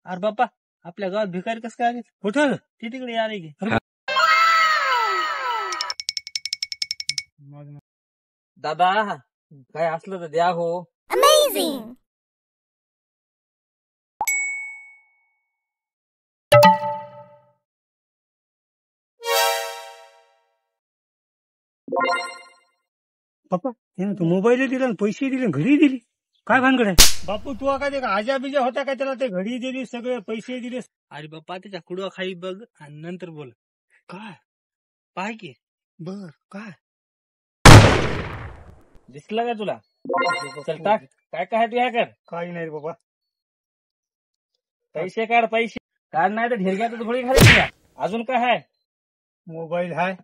अरे बाप्पा आपल्या गावात भिकारी कसं काय आले? कुठं ती तिकडे आले की. दादा काय असलं तर द्या हो. पप्पा त्यानं तू मोबाईल दिला पैसे दिले घडी दिली काय भानगड आहे? बापू तू काय ते आजा बिजा होता काय त्याला ते घडी दिली सगळे पैसे दिले? अरे बाप्पा त्याच्या कुडवा खाई बघ आणि नंतर बोल. काय पाय की बर काय दिसलं का तुला? चल टाक काय काय तुझ्या कर. काही नाही रे बाबा. पैसे काढ पैसे काढ नाही तर ढिरग्यात थोडी खाली तुला. अजून काय आहे? मोबाईल हाय.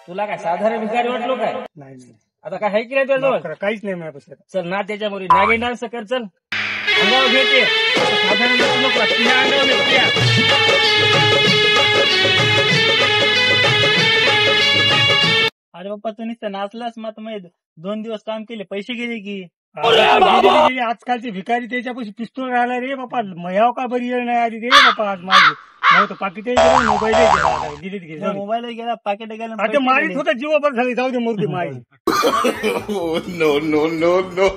तुला काय साधारण भिकारी वाटलो काय? नाही नाही आता काय आहे की नाही तुझ्याजवळ? काहीच नाही माझ्यापाशी. चल ना त्याच्यामुळे नागे डान्स कर. चल अंगावर घेते साधारण नको तुझ्या अंगावर घे. अरे बाप्पा तू नुसतं नाचलास मग 2 दिवस काम केले पैसे गेले की. आजकालचे भिकारी त्याच्यापाशी पिस्तूल राहिला रे बापा. मयाव का बरी येळ नाही आली रे बापा आज माझी. पाकिट मोबाईल गेला मोबाईल गेला पाकिट गेला. आता मारीत होता जीवा बरं झाली. जाऊ दे मूर्ती मारी. No, no, no, no.